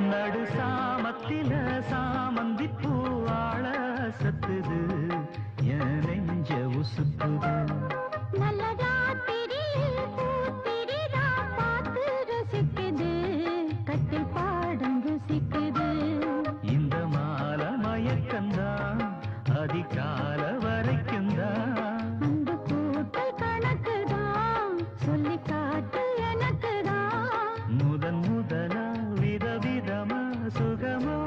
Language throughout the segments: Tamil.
நடு சாமத்தில சாமந்தி பூவாழ சத்துது என் நெஞ்ச உசுப்புது. நல்லதா திரியில் பூத்திரிதா பார்த்து ரசிக்குது கட்டில் பாடம் ருசிக்குது. இந்த மால மயக்கந்தான் அதிகால வரைக்குந்தான். அந்த கூட்டல் கணக்குதான் சொல்லி காட்டு எனக்குதான். முதன் முதலா விதவிதமா சுகமோ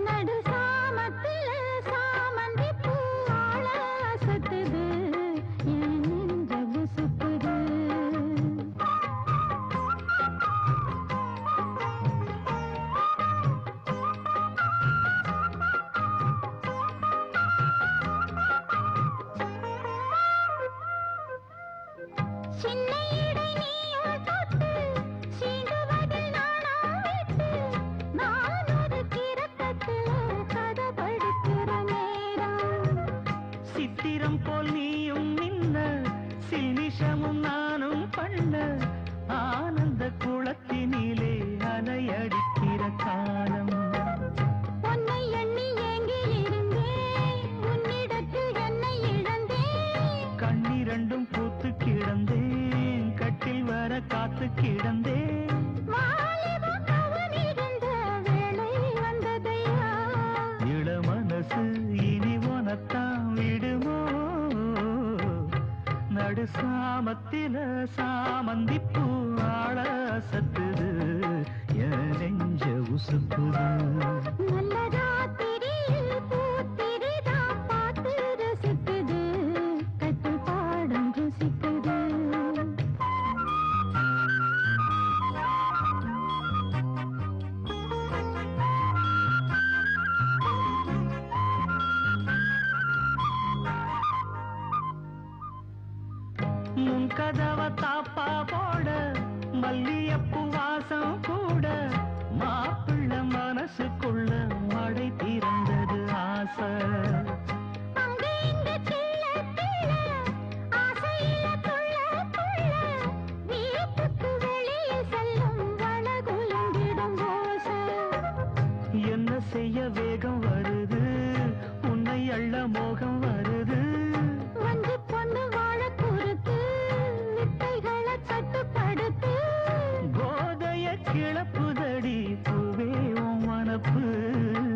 நடு சாமத்தில சாமந்தி பூவாழ அசத்துது என் நெஞ்ச உசுப்புது. சின்ன இடை நீயும் தொட்டு சீண்டுவதில் நாணம் விட்டு நான் ஒரு கிறக்கத்தில் கதை படிக்கிற நேரம். சித்திரம் போல் நீயும் நின்ன சில்மிஷமும் நானும் பண்ண ஆனந்த குளத்தினிலே அலையடிக்கிற காலம். உன்னை எண்ணி ஏங்கி இருந்தேன் உன்னிடத்தில் என்னை இழந்தேன். கண்ணிரண்டும் பூத்து கிடந்தேன் கட்டில் வர காத்து கிடந்தேன். வாலிபம் கவனிருந்த வேளை வந்ததையா. இள மனசு இனி உனத்தான் விடுமோ. நடு சாமத்தில சாமந்தி பூவாழ சத்துது என் நெஞ்ச உசுப்புது. நல்ல ராத்திரியில் பூத்திரிதா பார்த்து ரசிக்குது கட்டில் பாடம் ருசிக்குது. முன் கதவ தாப்பா போட மல்லியப்பூ வாசம் கூட மாப்பிள்ள மனசுக்குள்ள மழை திறந்தது ஆசை. அங்கே இங்கே கிள்ள கிள்ள ஆசையில துள்ள துள்ள வீட்டுக்கு வெளியே செல்லும் வளகுலங்கிடும் ஓசை. என்ன செய்ய வேகம் வருது உன்னை அள்ள மோகம் வருது. வந்து பொண்ணு வாழ குறுத்து வித்தைகளை கட்டுப்படுத்து. போதைய கிளப்புதடி பூவே உன் மனப்பு.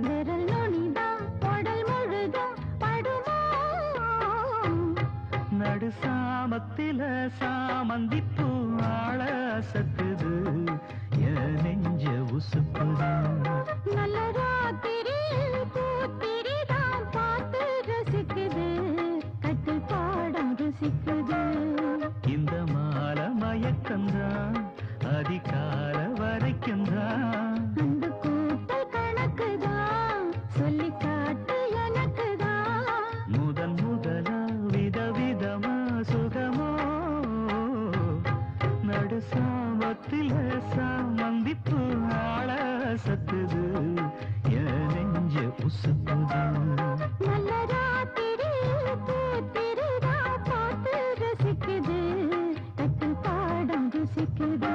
விரல் நுனிதான் உடல் முழுதும் படுமோ. நடு சாமத்தில சாமந்தி பூவாழ சத்துது என் நெஞ்ச உசுப்புது. நல்ல ராத்திரியில் பூத்திரிதான் பார்த்து ரசிக்குது கட்டில் பாடம் ருசிக்குது. இந்த மால மயக்கந்தான் அதிகால வரைக்குந்தான். அந்த கூட்டல் கணக்குதான் சொல்லி காட்டு எனக்குதான். முதன் முதலா விதவிதமா சுகமோ. நடு சாமத்தில சாமந்தி பூவாழ சத்துது என் நெஞ்ச உசுப்புது. நல்ல ராத்திரியில் பூத்திரிதான் பார்த்து ரசிக்குது கட்டில் பாடம் ருசிக்குது.